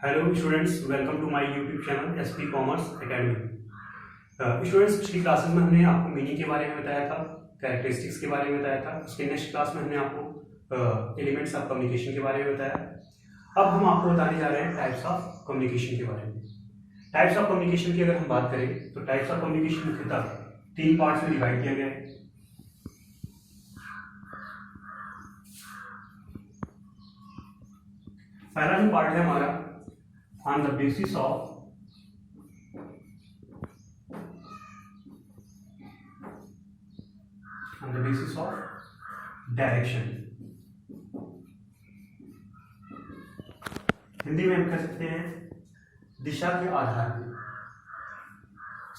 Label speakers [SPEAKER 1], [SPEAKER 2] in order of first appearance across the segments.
[SPEAKER 1] Hello students, welcome to my YouTube channel SP Commerce Academy. Students, पिछली classes में हमने आपको मीनिंग के बारे में बताया था, कैरेक्टरिस्टिक्स के बारे में बताया था। उसके नेक्स्ट क्लास में हमने आपको एलिमेंट्स ऑफ कम्युनिकेशन के बारे में बताया। अब हम आपको बताने जा रहे हैं टाइप्स ऑफ कम्युनिकेशन के बारे में। टाइप्स ऑफ कम्युनिकेशन की अगर हम बात करें तो टाइप्स ऑफ कम्युनिकेशन मुख्यतः 3 पार्ट्स में डिवाइड किया गया है। पहला जो पार्ट है हमारा on the basis of direction. Hindi में हम कह सकते हैं दिशा के आधार पर।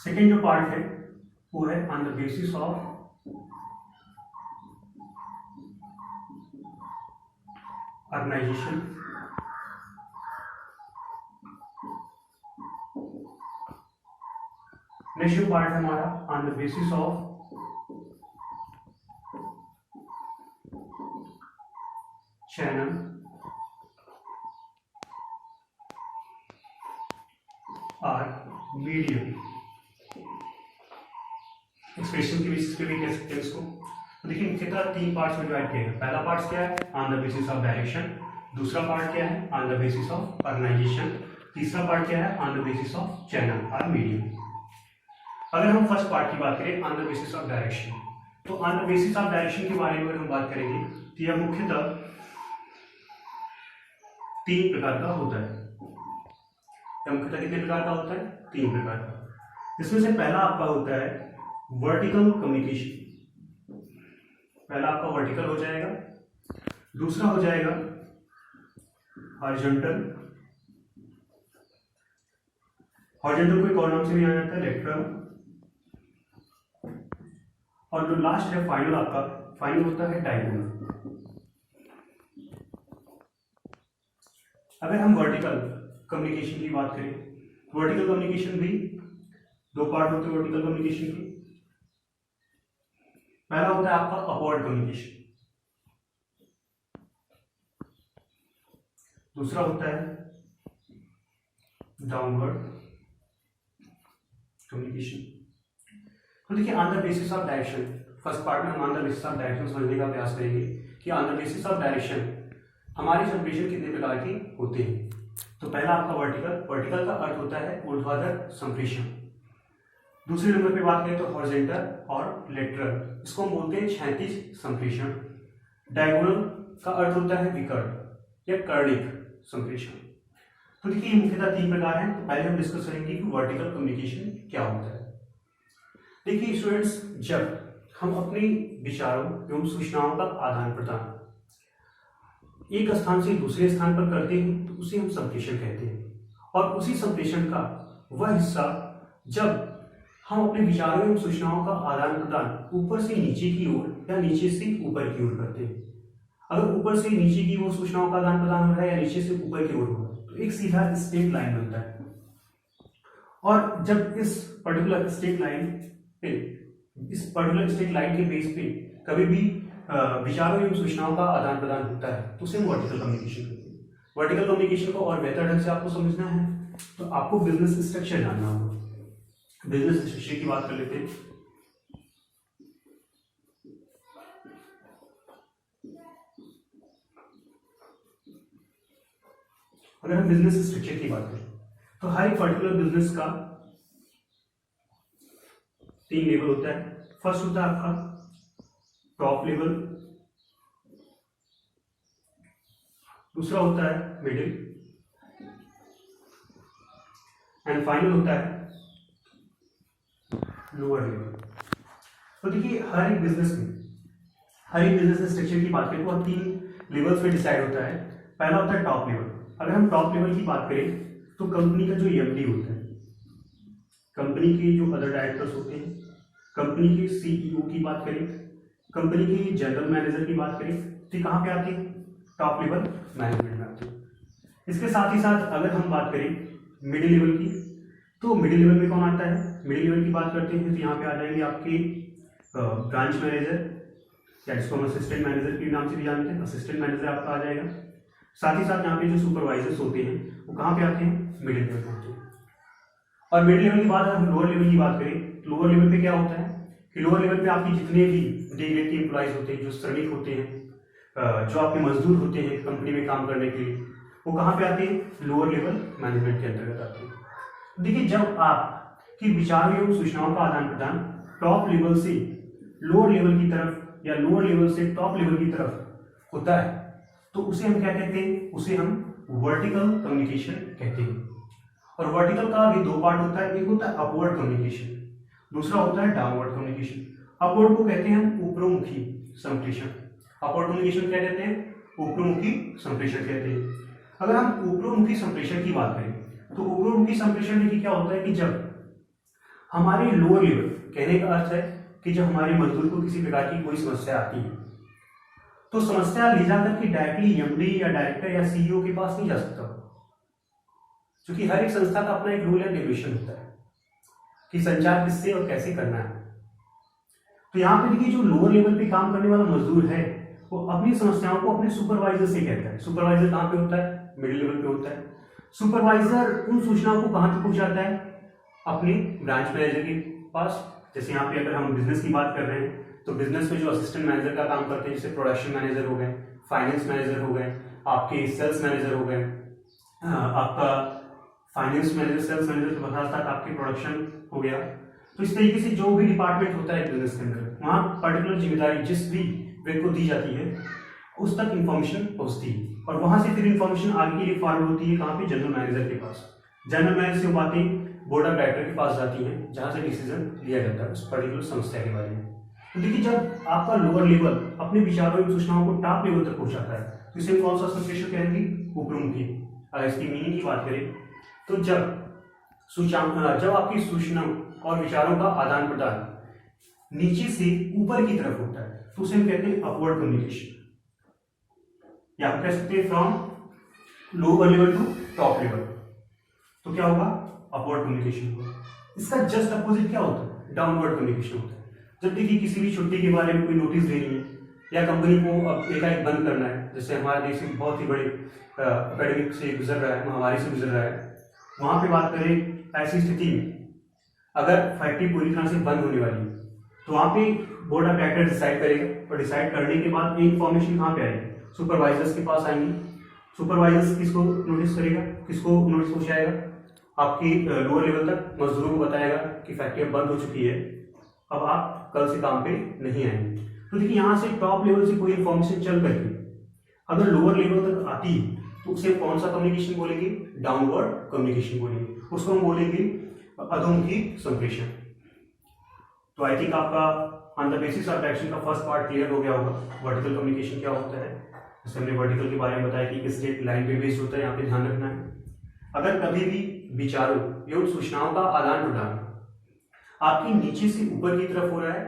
[SPEAKER 1] सेकेंड जो पार्ट है वो है on the basis of organisation. Next जो पार्ट है हमारा on the basis of channel और मीडियम। एक्सप्रेशन की बेसिस पे भी कह सकते हैं इसको। तो देखिए मुख्यतः 3 पार्ट्स में डिवाइड किया है। पहला पार्ट क्या है? On the basis of direction. दूसरा पार्ट क्या है? On the basis of organisation. तीसरा पार्ट क्या है? On the basis of channel और मीडियम। अगर हम फर्स्ट पार्ट की बात करें on the basis of direction, तो on the basis of direction के बारे में अगर हम बात करेंगे तो यह मुख्यतः 3 प्रकार का होता है। यह मुख्यतः कितने प्रकार का होता है? 3 प्रकार का। इसमें से पहला आपका होता है वर्टिकल कम्युनिकेशन। पहला आपका वर्टिकल हो जाएगा। दूसरा हो जाएगा हॉरिजॉन्टल। हॉरिजॉन्टल को एक और नाम से भी जाना जाता है लेटरल। और जो लास्ट है फाइनल, आपका फाइनल होता है डायगोनल। अगर हम वर्टिकल कम्युनिकेशन की बात करें, वर्टिकल कम्युनिकेशन भी 2 पार्ट होते हैं वर्टिकल कम्युनिकेशन के। पहला होता है आपका अपवर्ड कम्युनिकेशन, दूसरा होता है डाउनवर्ड कम्युनिकेशन। तो देखिए on the basis of direction, first part में हम on the basis of direction समझने का प्रयास करेंगे कि on the basis of direction हमारी संप्रेषण कितने प्रकार के होते हैं। तो पहला आपका वर्टिकल। वर्टिकल का अर्थ होता है ऊर्ध्वाधर संप्रेषण। दूसरे नंबर पे बात करें तो हॉरिजॉन्टल और लेटरल, इसको हम बोलते हैं क्षैतिज संप्रेषण। डायगोनल का अर्थ होता है विकर्ण या कर्णिक संप्रेषण। तो देखिए ये मुख्यतः 3 प्रकार हैं। तो पहले हम डिस्कस करेंगे कि वर्टिकल कम्युनिकेशन क्या होता है। देखिए स्टूडेंट्स, जब हम अपने विचारों एवं सूचनाओं का आदान प्रदान एक स्थान से दूसरे स्थान पर करते हैं तो उसे हम संप्रेषण कहते हैं। और उसी संप्रेषण का वह हिस्सा जब हम अपने विचारों एवं सूचनाओं का आदान प्रदान ऊपर से नीचे की ओर या नीचे से ऊपर की ओर करते हैं। अगर ऊपर से नीचे की ओर सूचनाओं का आदान प्रदान हो रहा है या नीचे से ऊपर की ओर हो रहा है तो एक सीधा स्ट्रेट लाइन बनता है। और जब इस पर्टिकुलर स्ट्रेट लाइन के बेस पे कभी भी विचारों एवं सूचनाओं का आदान प्रदान होता है तो उसे हम वर्टिकल कम्युनिकेशन कहते हैं। वर्टिकल कम्युनिकेशन को और बेहतर ढंग से आपको समझना है तो आपको बिजनेस स्ट्रक्चर जानना होगा। बिजनेस स्ट्रक्चर की बात कर लेते हैं। अगर हम बिजनेस स्ट्रक्चर की बात करें तो हर एक पर्टिकुलर बिजनेस का 3 लेवल होता है। फर्स्ट होता है आपका टॉप लेवल, दूसरा होता है मिडिल एंड फाइनल होता है लोअर लेवल। तो देखिए हर एक बिजनेस स्ट्रक्चर की बात करें तो 3 लेवल्स पे डिसाइड होता है। पहला होता है टॉप लेवल। अगर हम टॉप लेवल की बात करें तो कंपनी का जो एमडी होता है, कंपनी के जो अदर डायरेक्टर्स होते हैं, कंपनी के सीईओ की बात करें, कंपनी के जनरल मैनेजर की बात करें तो कहाँ पे आती है? टॉप लेवल मैनेजमेंट में आती है। इसके साथ ही साथ अगर हम बात करें मिडिल लेवल की, तो मिडिल लेवल में कौन आता है? मिडिल लेवल की बात करते हैं तो यहाँ पे आ जाएंगे आपके ब्रांच मैनेजर या जिसको हम असिस्टेंट मैनेजर के नाम से भी जानते हैं, असिस्टेंट मैनेजर आपका आ जाएगा। साथ ही साथ यहाँ पे जो सुपरवाइजर्स होते हैं वो कहाँ पे आते हैं, मिडिल लेवल पे होते हैं। और मिडिल लेवल की बात अगर लोअर लेवल की बात करें, लोअर लेवल पे क्या होता है कि लोअर लेवल पे आपके जितने भी डे ग्रेड के एम्प्लॉइज होते हैं, जो श्रमिक होते हैं, जो आपके मजदूर होते हैं कंपनी में काम करने के लिए, वो कहाँ पे आते हैं, लोअर लेवल मैनेजमेंट के अंतर्गत आते हैं। देखिए जब आपकी विचारों एवं सूचनाओं का आदान प्रदान टॉप लेवल से लोअर लेवल की तरफ या लोअर लेवल से टॉप लेवल की तरफ होता है तो उसे हम क्या कहते हैं, उसे हम वर्टिकल कम्युनिकेशन कहते हैं। और वर्टिकल का भी दो पार्ट होता है, एक होता है अपवर्ड कम्युनिकेशन, दूसरा होता है डाउनवर्ड कम्युनिकेशन। अपवर्ड को कहते हैं हम ऊपरमुखी संप्रेषण, अपवर्ड कम्युनिकेशन क्या कहते हैं, ऊपरमुखी संप्रेषण कहते हैं। अगर हम ऊपरमुखी संप्रेषण की बात करें तो ऊपरमुखी संप्रेषण देखिए क्या होता है कि जब हमारे लोअर लेवल, कहने का अर्थ है कि जब हमारे मजदूर को किसी प्रकार की कोई समस्या आती है तो समस्या ले जाकर के डायरेक्टली एमडी या डायरेक्टर या सीईओ के पास नहीं जा सकता, क्योंकि हर एक संस्था का अपना एक रूल एंड रेगुलेशन होता है कि संचार किससे और कैसे करना है। तो यहाँ पे देखिए जो लोअर लेवल पे काम करने वाला मजदूर है वो अपनी समस्याओं को अपने सुपरवाइजर से कहता है। सुपरवाइजर कहाँ पे होता है, मिडिल लेवल पे होता है। सुपरवाइजर उन सूचनाओं को कहाँ तक पहुंचाता है, अपने ब्रांच मैनेजर के पास। जैसे यहाँ पे अगर हम बिजनेस की बात कर रहे हैं तो बिजनेस में जो असिस्टेंट मैनेजर का काम करते हैं, जैसे प्रोडक्शन मैनेजर हो गए, फाइनेंस मैनेजर हो गए, आपके सेल्स मैनेजर हो गए, आपका फाइनेंस मैनेजर, सेल्स मैनेजर के साथ साथ आपके प्रोडक्शन हो गया। तो इस तरीके से जो भी डिपार्टमेंट होता है बिजनेस के अंदर, वहाँ पर्टिकुलर जिम्मेदारी जिस भी व्यक्ति को दी जाती है उस तक इंफॉर्मेशन पहुंचती है और वहां से फिर इंफॉर्मेशन आगे के लिए फॉरवर्ड होती है कहाँ पे, जनरल मैनेजर के पास। जनरल मैनेजर से वो बातें बोर्ड ऑफ डायरेक्टर के पास जाती हैं जहां से डिसीजन लिया जाता है उस पर्टिकुलर समस्या के बारे में। तो देखिए जब आपका लोअर लेवल अपने विचारों एवं सूचनाओं को टॉप लेवल तक पहुंचाता है तो इसे कौन सा संप्रेषण कहेंगे, ऊपरमुखी। अगर इसकी मीनिंग की बात करें तो जब आपकी सूचना और विचारों का आदान प्रदान नीचे से ऊपर की तरफ होता है तो उसे हम कहते हैं अपवर्ड कम्युनिकेशन, या हम कह सकते हैं from lower level to top level. तो क्या होगा, अपवर्ड कम्युनिकेशन होगा। इसका जस्ट अपोजिट क्या होता है, डाउनवर्ड कम्युनिकेशन होता है। जब देखिए किसी भी छुट्टी के बारे में कोई नोटिस देनी है या कंपनी को अब एकाएक बंद करना है, जैसे हमारा देश बहुत ही बड़े एपेडेमिक से गुजर रहा है, महामारी से गुजर रहा है, वहां पे बात करें ऐसी स्थिति में अगर फैक्ट्री पूरी तरह से बंद होने वाली है तो वहां पे बोर्ड ऑफ डायरेक्टर डिसाइड करेगा और डिसाइड करने के बाद इन्फॉर्मेशन कहाँ पे आएगी, सुपरवाइजर्स के पास आएंगी। सुपरवाइजर्स किसको नोटिस करेगा, किसको नोटिस पहुंचाएगा, आपकी लोअर लेवल तक मजदूरों को बताएगा कि फैक्ट्री बंद हो चुकी है, अब आप कल से काम पे नहीं आएंगे। तो देखिए यहाँ से टॉप लेवल से कोई इन्फॉर्मेशन चल करके अगर लोअर लेवल तक आती है तो उसे कौन सा कम्युनिकेशन बोलेंगे, डाउनवर्ड कम्युनिकेशन बोलेंगे, उसको हम बोलेंगे अधोमुखी संप्रेषण। तो आई थिंक आपका on the basis of direction का फर्स्ट पार्ट क्लियर हो गया होगा, वर्टिकल कम्युनिकेशन क्या होता है। जैसे हमने वर्टिकल के बारे में बताया कि किस स्ट्रेट लाइन पे बेस्ड होता है, यहाँ पे ध्यान रखना है। अगर कभी भी विचारों एवं सूचनाओं का आदान प्रदान आपके नीचे से ऊपर की तरफ हो रहा है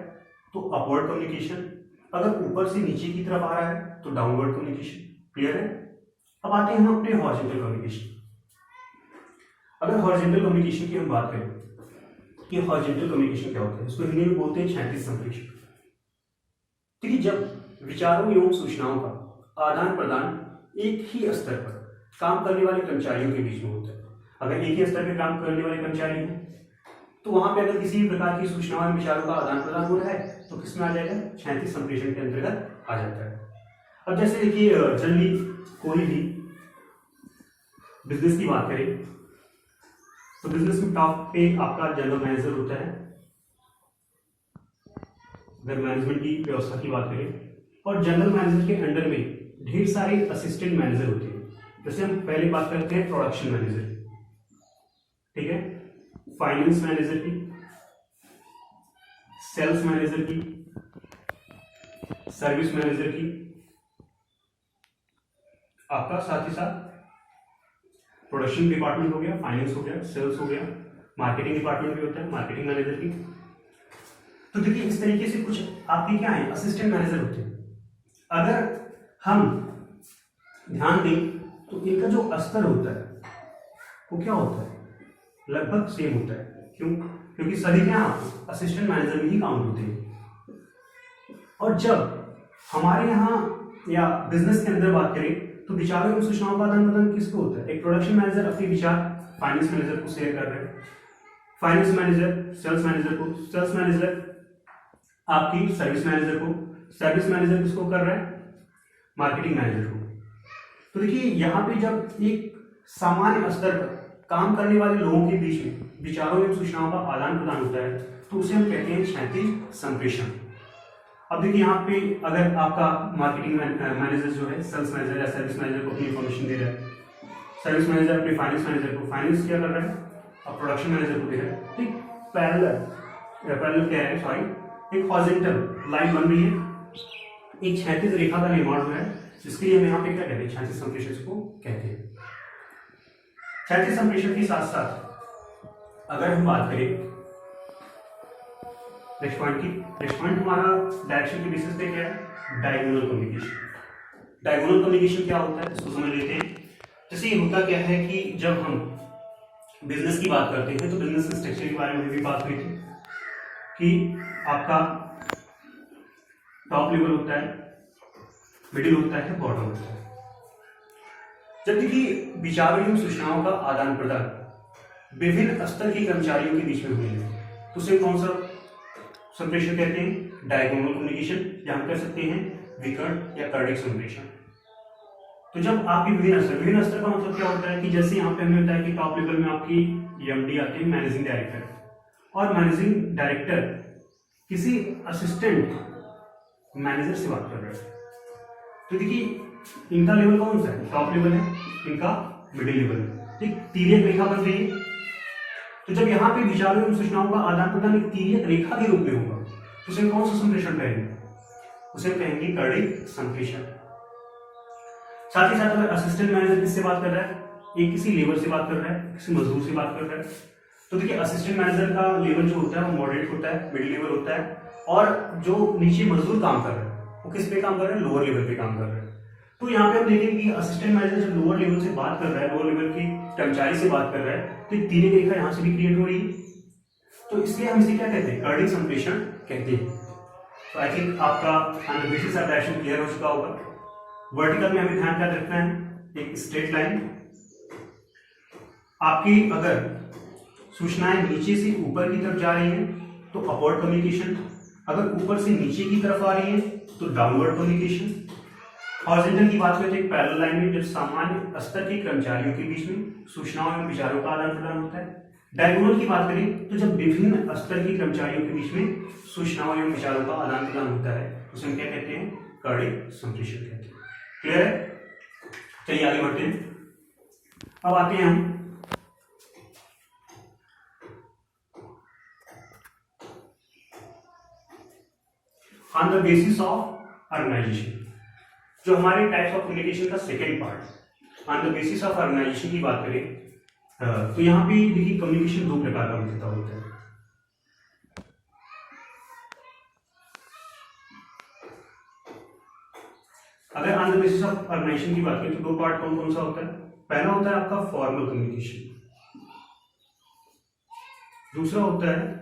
[SPEAKER 1] तो अपवर्ड कम्युनिकेशन, अगर ऊपर से नीचे की तरफ आ रहा है तो डाउनवर्ड कम्युनिकेशन। क्लियर है। अब आते हैं हम अपने हॉरिजॉन्टल कम्युनिकेशन। अगर हॉरिजॉन्टल कम्युनिकेशन की हम बात करें कि हॉरिजॉन्टल कम्युनिकेशन क्या होता है, इसको हिंदी में बोलते हैं क्षैतिज संप्रेषण। देखिए जब विचारों एवं सूचनाओं का आदान प्रदान एक ही स्तर पर काम करने वाले कर्मचारियों के बीच में होता है, अगर एक ही स्तर पर काम करने वाले कर्मचारी हैं तो वहां पे अगर किसी भी प्रकार की सूचनाओं विचारों का आदान प्रदान हो रहा है तो किसमें आ जाएगा, क्षैतिज संप्रेषण के अंतर्गत आ जाता है। अब जैसे देखिए जनरली कोई भी बिजनेस की बात करें तो बिजनेस में टॉप पे आपका जनरल मैनेजर होता है, अगर मैनेजमेंट की व्यवस्था की बात करें, और जनरल मैनेजर के अंडर में ढेर सारे असिस्टेंट मैनेजर होते हैं। जैसे हम पहले बात करते हैं प्रोडक्शन मैनेजर, ठीक है, फाइनेंस मैनेजर की, सेल्स मैनेजर की, सर्विस मैनेजर की, आपका साथ ही साथ प्रोडक्शन डिपार्टमेंट हो गया, फाइनेंस हो गया, सेल्स हो गया, मार्केटिंग डिपार्टमेंट भी होता है, मार्केटिंग मैनेजर की। तो देखिए इस तरीके से कुछ आपके क्या है, असिस्टेंट मैनेजर होते हैं। अगर हम ध्यान दें तो इनका जो स्तर होता है वो क्या होता है, लगभग सेम होता है। क्यों, क्योंकि सभी क्या असिस्टेंट मैनेजर में ही काउंट होते हैं। और जब हमारे यहाँ या बिजनेस के अंदर बात करें तो विचारों एवं सूचनाओं का आदान प्रदान किसको होता है? एक प्रोडक्शन मैनेजर अपने विचार फाइनेंस मैनेजर को शेयर कर रहे हैं, फाइनेंस मैनेजर सेल्स मैनेजर को, सेल्स मैनेजर आपकी सर्विस मैनेजर को, सर्विस मैनेजर किसको कर रहा है? मार्केटिंग मैनेजर को। तो देखिए यहाँ पे जब एक सामान्य स्तर पर काम करने वाले लोगों के बीच में विचारों एवं सूचनाओं का आदान प्रदान होता है तो उसे हम कहते हैं क्षैतिज संप्रेषण। अब देखिए यहाँ पे अगर आपका मार्केटिंग मैनेजर जो है सेल्स मैनेजर या सर्विस मैनेजर को अपनी इन्फॉर्मेशन दे रहा है, सर्विस मैनेजर अपने फाइनेंस मैनेजर को, फाइनेंस क्या कर रहा है? अब प्रोडक्शन मैनेजर को दे रहा है। ठीक पैरेलल क्या है? सॉरी, एक हॉरिजॉन्टल लाइन बन रही है, एक क्षैतिज रेखा का निर्माण हुआ है, जिसके लिए हम यहाँ पे क्या कहते हैं? क्षैतिज संप्रेषण को कहते हैं। क्षैतिज संप्रेषण के साथ साथ अगर हम बात करें नेक्स्ट पॉइंट की, नेक्स्ट पॉइंट हमारा डायरेक्शन के बेसिस पे क्या है? Diagonal communication. डायगोनल कम्युनिकेशन क्या होता है इसको समझ लेते हैं। जैसे ये होता क्या है कि जब हम बिजनेस की बात करते हैं तो बिजनेस स्ट्रक्चर के बारे में भी बात हुई थी कि आपका टॉप लेवल होता है, मिडिल होता है, बॉटम होता है। जब देखिए विचारों एवं सूचनाओं का आदान प्रदान विभिन्न स्तर के कर्मचारियों के बीच में हुए हैं तो उसे कौन सा संप्रेषण कहते हैं? डायगोनल कम्युनिकेशन, या हम कह सकते हैं विकर्ण या कर्णिक संप्रेषण। तो जब आपकी विभिन्न स्तर का मतलब क्या होता है कि जैसे यहाँ पे हमें बताया कि टॉप लेवल में आपकी एमडी आते हैं, मैनेजिंग डायरेक्टर, और मैनेजिंग डायरेक्टर किसी असिस्टेंट मैनेजर से बात कर रहे हैं। तो देखिए इनका लेवल कौन सा है? टॉप लेवल है, इनका मिडिल लेवल है। ठीक, तिर्यक रेखा बन रही है। तो जब यहाँ पे विचारों एवं सूचनाओं का आदान प्रदान एक तिर्यक रेखा के रूप में होगा तो उसे कौन सा संप्रेषण कहेंगे? उसे कहेंगे कर्णिक संप्रेषण। साथ ही साथ अगर असिस्टेंट मैनेजर किससे बात कर रहा है? एक किसी लेबर से बात कर रहा है, किसी मजदूर से बात कर रहा है, तो देखिए असिस्टेंट मैनेजर का लेवल जो होता है वो मॉडरेट होता है, मिडिल लेवल होता है, और जो नीचे मजदूर काम कर रहा है वो किस पे काम कर रहा है? लोअर लेवल पे काम कर रहा है। तो यहाँ पे हम देखेंगे कि असिस्टेंट मैनेजर जब लोअर लेवल से बात कर रहा है, लोअर लेवल के कर्मचारी से बात कर रहा है, तो एक तिर्यक रेखा यहाँ से भी क्रिएट हो रही है। तो इसलिए हम इसे क्या कहते हैं? कर्णिक संप्रेषण कहते हैं। तो आई थिंक आपका on the basis of direction clear हो चुका होगा। वर्टिकल में हमें ध्यान क्या रखना है? एक स्ट्रेट लाइन। आपकी अगर सूचनाएं नीचे से ऊपर की तरफ जा रही हैं तो अपवर्ड कम्युनिकेशन, अगर ऊपर से नीचे की तरफ आ रही है तो डाउनवर्ड कम्युनिकेशन। हॉरिजॉन्टल की बात करें तो एक पैरेलल लाइन में जब सामान्य स्तर के कर्मचारियों के बीच में सूचनाओं एवं विचारों का आदान प्रदान होता है। डायगोनल की बात करें तो जब विभिन्न स्तर के कर्मचारियों के बीच में सूचनाओं एवं विचारों का आदान प्रदान होता है उसे हम क्या कहते हैं? कर्णिक संप्रेषण कहते हैं। क्लियर है? चलिए आगे बढ़ते हैं। अब आते हैं हम on the basis of organisation, जो हमारे टाइप्स ऑफ कम्युनिकेशन का second part. On the basis of organisation की बात करें तो यहाँ पे देखिए कम्युनिकेशन दो प्रकार का मुख्यतः होता है। अगर on the basis of organisation की बात करें तो दो पार्ट कौन कौन सा होता है? पहला होता है आपका फॉर्मल कम्युनिकेशन, दूसरा होता है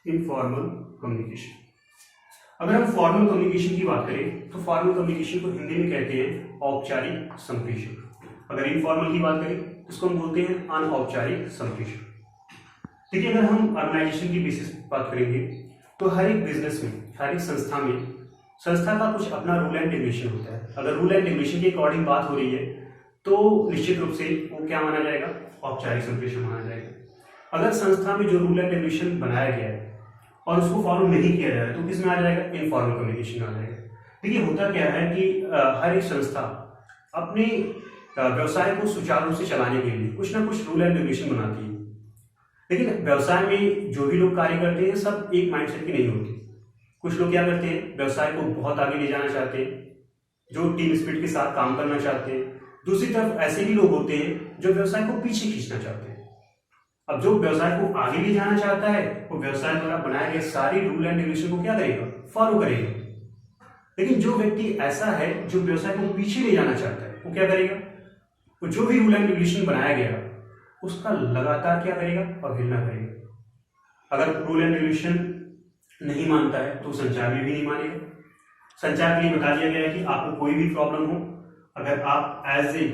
[SPEAKER 1] इनफॉर्मल कम्युनिकेशन। अगर हम फॉर्मल कम्युनिकेशन की बात करें तो फॉर्मल कम्युनिकेशन को हिंदी में कहते हैं औपचारिक संप्रेषण। अगर इनफॉर्मल की बात करें तो इसको हम बोलते हैं अनऔपचारिक संप्रेषण। देखिए अगर हम ऑर्गेनाइजेशन की बेसिस बात करेंगे तो हर एक बिजनेस में, हर एक संस्था में, संस्था का कुछ अपना रूल एंड रेगुलेशन होता है। अगर रूल एंड रेगुलेशन के अकॉर्डिंग बात हो रही है तो निश्चित रूप से वो क्या माना जाएगा? औपचारिक संप्रेषण माना जाएगा। अगर संस्था में जो रूल एंड रेगुलेशन बनाया गया है और उसको फॉलो नहीं किया जाए तो किस में आ जाएगा? इनफॉर्मल कम्युनिकेशन आ जाएगा। देखिए होता क्या है कि हर एक संस्था अपने व्यवसाय को सुचारू रूप से चलाने के लिए कुछ ना कुछ रूल एंड रेगुलेशन बनाती है, लेकिन व्यवसाय में जो भी लोग कार्य करते हैं सब एक माइंडसेट के नहीं होते। कुछ लोग क्या करते हैं? व्यवसाय को बहुत आगे ले जाना चाहते हैं, जो टीम स्पिरिट के साथ काम करना चाहते हैं। दूसरी तरफ ऐसे भी लोग होते हैं जो व्यवसाय को पीछे खींचना चाहते हैं। अब जो व्यवसाय को आगे ले जाना चाहता है वो व्यवसाय द्वारा बनाए गए सारी रूल एंड रेगुलेशन को क्या करेगा? फॉलो करेगा। लेकिन जो व्यक्ति ऐसा है जो व्यवसाय को पीछे ले जाना चाहता है वो क्या करेगा? वो जो भी रूल एंड रेगुलेशन बनाया गया उसका लगातार क्या करेगा? अवहेलना करेगा। अगर रूल एंड रेगुलेशन नहीं मानता है तो संचार में भी नहीं मानेगा। संचार के लिए बता दिया गया है कि आपको कोई भी प्रॉब्लम हो, अगर आप एज ए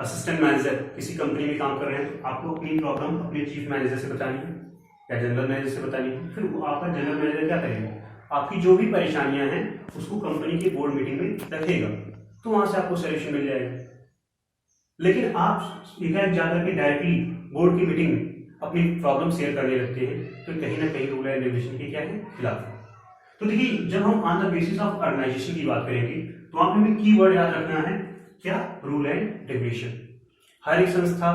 [SPEAKER 1] असिस्टेंट मैनेजर किसी कंपनी में काम कर रहे हैं तो आपको अपनी प्रॉब्लम अपने चीफ मैनेजर से बतानी है या जनरल मैनेजर से बतानी है। फिर वो आपका जनरल मैनेजर क्या करेगा, आपकी जो भी परेशानियां हैं उसको कंपनी के बोर्ड मीटिंग में रखेगा, तो वहां से आपको सोल्यूशन मिल जाएगा। लेकिन आप एकाएक जाकर के डायरेक्टली बोर्ड की मीटिंग में अपनी प्रॉब्लम शेयर करने लगते हैं तो कहीं ना कहीं रूल एंड रेगुलेशन के क्या है, खिलाफ है। तो देखिए, जब हम on the basis of organisation की बात करेंगे तो वहां पे हमें कीवर्ड याद रखना है, क्या, रूल एंड रेगुलेशन। हर एक संस्था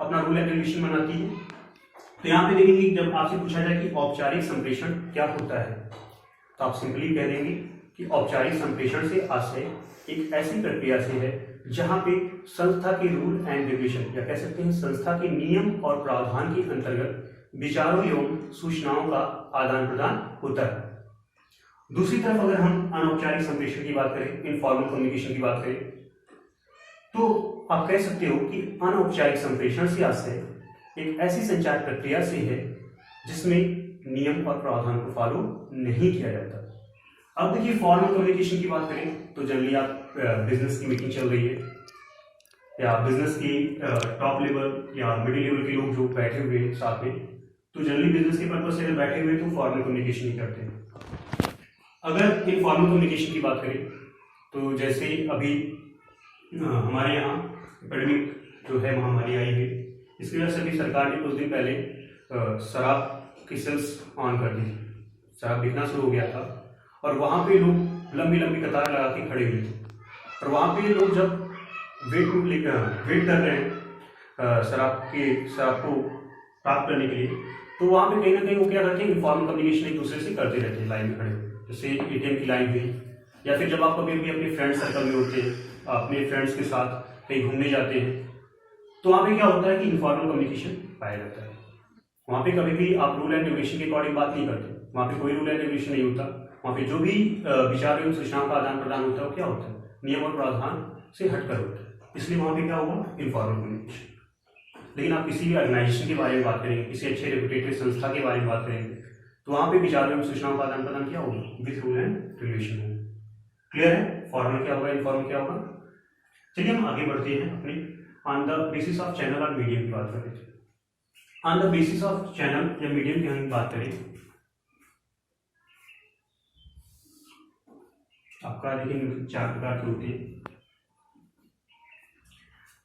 [SPEAKER 1] अपना रूल एंड रेगुलेशन बनाती है। तो यहाँ पे देखेंगे, जब आपसे पूछा जाए कि औपचारिक संप्रेषण क्या होता है तो आप सिंपली कह देंगे कि औपचारिक संप्रेषण से आशय एक ऐसी प्रक्रिया से है जहां पे संस्था के रूल एंड रेगुलेशन या कह सकते हैं संस्था के नियम और प्रावधान के अंतर्गत विचारों एवं सूचनाओं का आदान प्रदान होता है। दूसरी तरफ अगर हम अनौपचारिक संप्रेषण की बात करें, इनफॉर्मल कम्युनिकेशन की बात करें, तो आप कह सकते हो कि अनौपचारिक संप्रेषण से आशय एक ऐसी संचार प्रक्रिया से है जिसमें नियम और प्रावधान को फॉलो नहीं किया जाता। अब देखिए, फॉर्मल कम्युनिकेशन की बात करें तो जनरली आप बिजनेस की मीटिंग चल रही है या बिजनेस की टॉप लेवल या मिडिल लेवल के लोग जो बैठे हुए हैं साथ में, तो जनरली बिजनेस के पर्पज से अगर बैठे हुए तो फॉर्मल कम्युनिकेशन ही करते हैं। अगर इनफॉर्मल कम्युनिकेशन की बात करें तो जैसे अभी हमारे यहाँ एपिडेमिक जो है महामारी आई है, इसकी वजह से भी सरकार ने कुछ दिन पहले शराब की सेल्स ऑन कर दी थी, शराब बिकना शुरू हो गया था और वहाँ पे लोग लंबी लंबी कतार लगा के खड़े हुए थे और वहाँ पे लोग जब वेट कर रहे हैं शराब को प्राप्त करने के लिए, तो वहाँ पे कहीं ना कहीं वो क्या करते हैं, इनफॉर्मल कम्युनिकेशन एक दूसरे से करते रहते हैं लाइन में खड़े, जैसे एटीएम की लाइन हुई या फिर जब आप कभी भी अपने फ्रेंड सर्कल में होते हैं, अपने फ्रेंड्स के साथ कहीं घूमने जाते हैं, तो वहाँ पे क्या होता है कि इनफॉर्मल कम्युनिकेशन पाया जाता है। वहाँ पे कभी भी आप रूल एंड रेगुलेशन के अकॉर्डिंग बात नहीं करते, वहाँ पे कोई रूल एंड रेगुलेशन नहीं होता। वहाँ पे जो भी विचार एवं सूचनाओं का आदान प्रदान होता है वो क्या होता है, नियम और प्रावधान से हटकर होता है, इसलिए वहाँ पे क्या होगा, इनफॉर्मल कम्युनिकेशन। लेकिन आप किसी भी ऑर्गेनाइजेशन के बारे में बात करेंगे, किसी अच्छे रेपुटेटेड संस्था के बारे में बात करेंगे, तो वहाँ पे विचार एवं सूचनाओं का आदान प्रदान क्या होगा, विद रूल एंड रेगुलेशन होगा। क्लियर है, फॉर्मल क्या होगा, इनफॉर्मल क्या होगा। चलिए हम आगे बढ़ते हैं अपने on the basis of channel और मीडियम की बात करें। On the basis of channel या मीडियम की हम बात करें, आपका देखिए 4 प्रकार के होते हैं।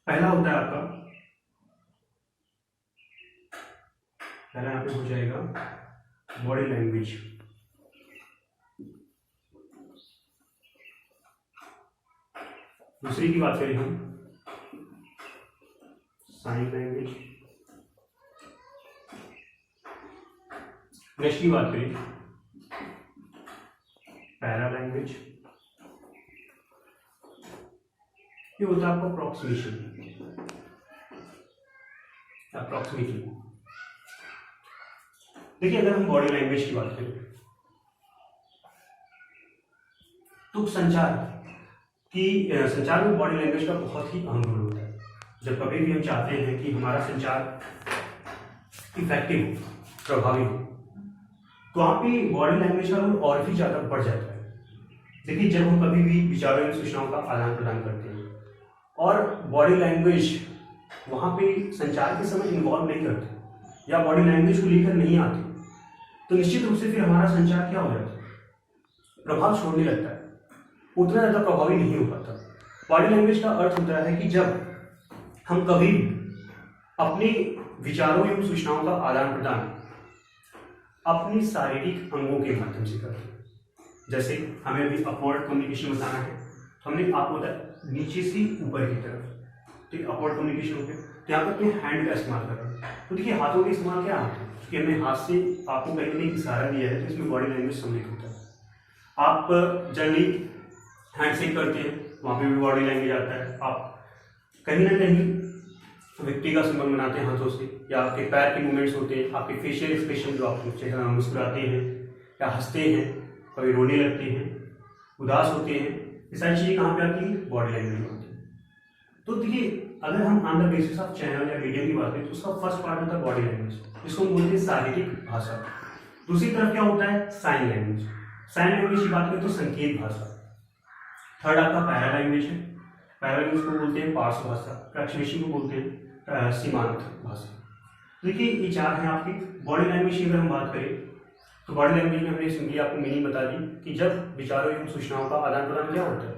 [SPEAKER 1] पहला होता है आपका, पहला यहाँ पे हो जाएगा बॉडी लैंग्वेज। दूसरी की बात करें हम, साइन लैंग्वेज। नेक्स्ट की बात करें, पैरा लैंग्वेज। ये होता है आपका अप्रोक्सीमेटली। देखिए, अगर हम बॉडी लैंग्वेज की बात करें तो संचार में बॉडी लैंग्वेज का बहुत ही अहम रोल होता है। जब कभी भी हम चाहते हैं कि हमारा संचार इफेक्टिव हो, प्रभावी हो, तो वहाँ पे बॉडी लैंग्वेज का रोल और भी ज़्यादा बढ़ जाता है। देखिए, जब हम कभी भी विचारों एवं सूचनाओं का आदान प्रदान करते हैं और बॉडी लैंग्वेज वहाँ पे संचार के समय इन्वॉल्व नहीं करते या बॉडी लैंग्वेज को लेकर नहीं आते, तो निश्चित रूप से फिर हमारा संचार क्या हो जाता है, प्रभाव छोड़ने लगता है, उतना ज़्यादा प्रभावी नहीं हो पाता। बॉडी लैंग्वेज का अर्थ होता है कि जब हम कभी अपने विचारों एवं सूचनाओं का आदान प्रदान अपने शारीरिक अंगों के माध्यम से करते हैं। जैसे हमें अभी अपवर्ड कम्युनिकेशन बताना है, तो हमने आपको बताया नीचे से ऊपर की तरफ, ठीक, अपवर्ड कम्युनिकेशन हो गया। तो यहाँ पर अपने हैंड का इस्तेमाल कर रहे हैं, तो देखिए हाथों का इस्तेमाल क्या होता है, क्योंकि हमने हाथ से आपको कहीं ना कहीं इशारा दिया है, तो इसमें बॉडी लैंग्वेज सम्मिलित होता है। आप जनरली हैंड शेक करते हैं, वहाँ पे भी बॉडी लैंग्वेज आता है। आप कहीं ना कहीं व्यक्ति का संबंध बनाते हैं हाथों से, या आपके पैर के मूवमेंट्स होते हैं, आपके फेशियल एक्सप्रेशन जो आप मुस्कुराते हैं या हंसते हैं, कभी रोने लगते हैं, उदास होते हैं, ये सारी चीज़ें कहाँ पे आती है, बॉडी लैंग्वेज में होती है। तो देखिए, अगर हम on the basis of channel या मीडियम की बात करें तो उसका फर्स्ट पार्ट होता है बॉडी लैंग्वेज, जिसको हम बोलते हैं शारीरिक भाषा। दूसरी तरफ क्या होता है, साइन लैंग्वेज। साइन लैंग्वेज की बात करें तो संकेत भाषा। थर्ड आपका पैरा लैंग्वेज है। पैरा लैंग्वेज को बोलते हैं पार्श्व भाषा। अप्रोक्सीमेशन को बोलते हैं सीमांत भाषा। देखिए ये चार हैं आपकी। बॉडी लैंग्वेज की अगर हम बात करें तो बॉडी लैंग्वेज में हमने सिंपली आपको मीनिंग बता दी कि जब विचारों एवं सूचनाओं का आदान प्रदान क्या होता है,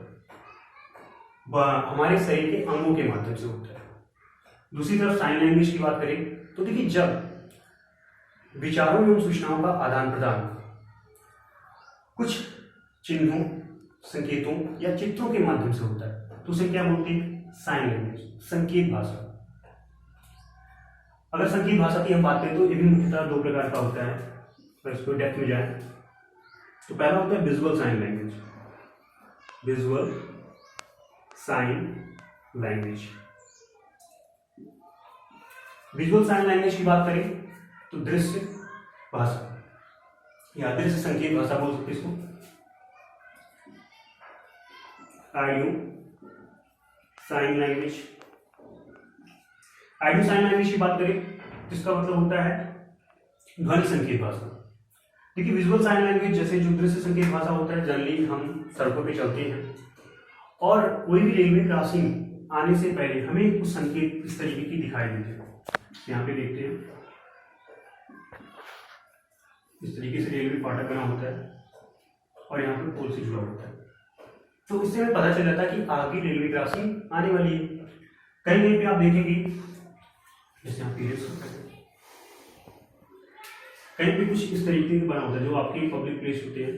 [SPEAKER 1] हमारे शरीर के अंगों के माध्यम से होता है। दूसरी तरफ साइन लैंग्वेज की बात करें तो देखिए जब विचारों एवं सूचनाओं का आदान प्रदान कुछ चिन्हों, संकेतों या चित्रों के माध्यम से होता है तो उसे क्या बोलते हैं, साइन लैंग्वेज, संकेत भाषा। अगर संकेत भाषा की हम बात करें तो ये भी मुख्यतः दो प्रकार का होता है। अगर इसको डेप्थ में जाए तो पहला होता है visual sign language. Visual sign language. Visual sign language की बात करें तो दृश्य भाषा या दृश्य संकेत भाषा बोल सकते इसको। Audio sign language. Audio sign language की बात करें तो इसका मतलब होता है ध्वनि संकेत भाषा। देखिए विजुअल साइन लैंग्वेज जैसे जो दृश्य संकेत भाषा होता है, जनरली हम सड़कों पे चलते हैं और कोई भी रेलवे क्रॉसिंग आने से पहले हमें कुछ संकेत इस तरीके की दिखाई देते हैं। यहाँ पे देखते हैं इस तरीके से रेलवे फाटक बना होता है और यहाँ पे पोल से जुड़ा होता है, तो इससे हमें पता चल जाता है कि आगे रेलवे क्रॉसिंग आने वाली है। कहीं कहीं पे आप देखेंगे जैसे यहाँ पे कहीं पे कुछ इस तरीके से बना होता है, जो आपके पब्लिक प्लेस होते हैं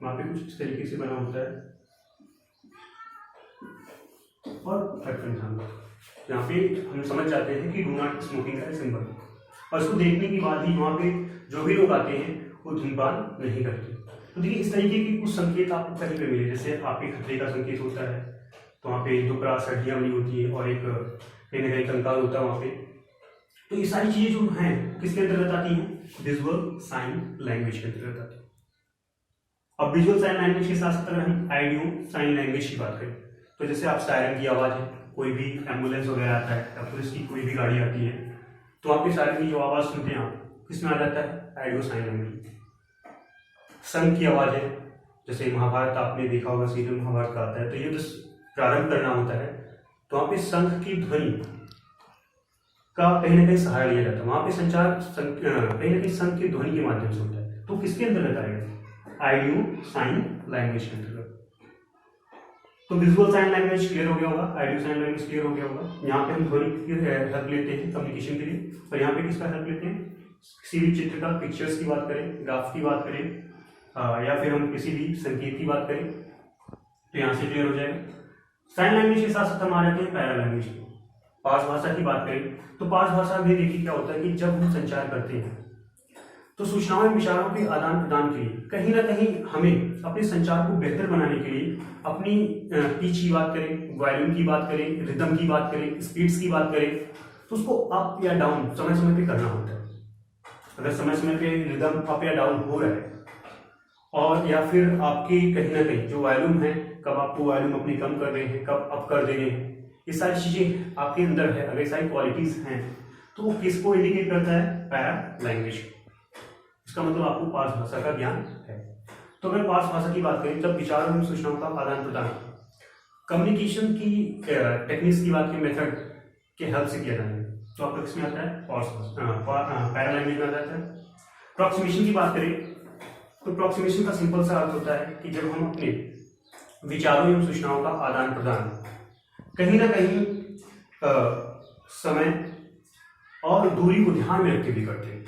[SPEAKER 1] वहाँ पे कुछ इस तरीके से बना होता है और यहाँ पे हम समझ जाते हैं कि डू नॉट स्मोकिंग का सिंबल, और इसको देखने के बाद ही वहाँ पे जो भी लोग आते हैं वो धूमपान नहीं करते। तो देखिए इस तरीके के कुछ संकेत आपको कहीं पे मिले, जैसे आपके खतरे का संकेत होता है तो वहाँ पे दो क्रॉस हड्डियाँ बनी होती है और एक कहीं ना कहीं कंकाल होता है वहाँ पे। तो ये सारी चीजें जो हैं किसके अंतर्गत आती हैं, विजुअल साइन लैंग्वेज के अंतर्गत आती है। अब विजुअल साइन लैंग्वेज के साथ साथ अगर हम ऑडियो साइन लैंग्वेज की बात करें तो जैसे आप सायरन की आवाज है, कोई भी एम्बुलेंस वगैरह आता है या पुलिस की कोई भी गाड़ी आती है तो आपके सायरन की जो आवाज सुनते हैं आप किसमें आ जाता है, ऑडियो साइन लैंग्वेज। शंख की आवाज है, जैसे महाभारत आपने देखा होगा, सीरियल महाभारत का आता है, तो ये जो प्रारंभ करना होता है तो वहाँ पे शंख की ध्वनि का कहीं ना कहीं सहारा लिया जाता है। वहाँ पे संचार कहीं ना कहीं शंख की ध्वनि के माध्यम से होता है, तो किसके अंतर्गत आएगा, ऑडियो साइन लैंग्वेज के अंतर्गत। तो विजुअल साइन लैंग्वेज क्लियर हो गया होगा, ऑडियो साइन लैंग्वेज क्लियर हो गया होगा। यहाँ पे हम ध्वनि की हेल्प लेते हैं कम्युनिकेशन के लिए, और यहाँ पे किसका हेल्प लेते हैं, किसी भी चित्र का, पिक्चर्स की बात करें, ग्राफ की बात करें या फिर हम किसी भी संकेत की बात करें तो यहाँ से क्लियर हो जाएगा। साइन लैंग्वेज के साथ साथ हम आ जाते हैं पैरा लैंग्वेज की। पार्श भाषा की बात करें तो पार्श भाषा में देखिए क्या होता है कि जब हम संचार करते हैं तो सूचनाओं एवं विचारों के आदान प्रदान के लिए कहीं ना कहीं हमें अपने संचार को बेहतर बनाने के लिए अपनी पिच की बात करें, वॉल्यूम की बात करें, रिदम की बात करें, स्पीड्स की बात करें, तो उसको अप या डाउन समय समय पे करना होता है। अगर समय समय पे रिदम अप या डाउन हो रहा है और या फिर आपकी कहीं ना कहीं जो वॉल्यूम है, कब आपको वॉल्यूम अपनी कम कर रहे हैं, कब अप कर दे रहे हैं, ये सारी चीजें आपके अंदर है, अगर सारी क्वालिटीज हैं तो वो किसको इंडिकेट करता है, पैरा लैंग्वेज। इसका मतलब आपको पार्श भाषा का ज्ञान है। तो अगर पार्श भाषा की बात करें तब विचारों एवं सूचनाओं का आदान प्रदान कम्युनिकेशन की टेक्निक्स की बात की मेथड के हेल्प से किया जाता है, तो आपको किसमें आता है, पैरा लैंग्वेज में आ जाता है। अप्रॉक्सीमेशन की बात करें तो अप्रॉक्सीमेशन का सिंपल सा अर्थ होता है कि जब हम अपने विचारों एवं सूचनाओं का आदान प्रदान कहीं ना कहीं समय और दूरी को ध्यान में रखते हुए करते हैं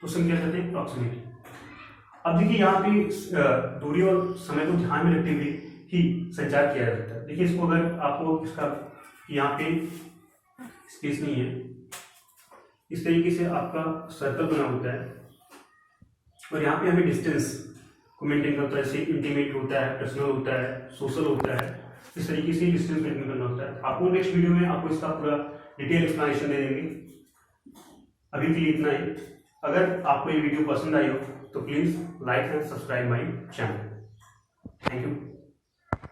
[SPEAKER 1] तो उसे क्या कहते हैं, अप्रॉक्सीमेट। अब देखिए यहाँ पे दूरी और समय को ध्यान में रखते हुए ही संचार किया जाता है। देखिए इसको अगर आपको इसका यहाँ पे स्पेस नहीं है, इस तरीके से आपका सर्कल बना होता है और यहाँ पे हमें डिस्टेंस को मेंटेन करता है, जैसे इंटीमेट होता है, पर्सनल होता है, सोशल होता है, इस तरीके से डिस्टेंस मेंटेन करना होता है। आपको नेक्स्ट वीडियो में आपको इसका पूरा डिटेल एक्सप्लेनेशन दे देंगे। अभी के लिए इतना ही। अगर आपको ये वीडियो पसंद आई हो तो please like and subscribe my channel. Thank you.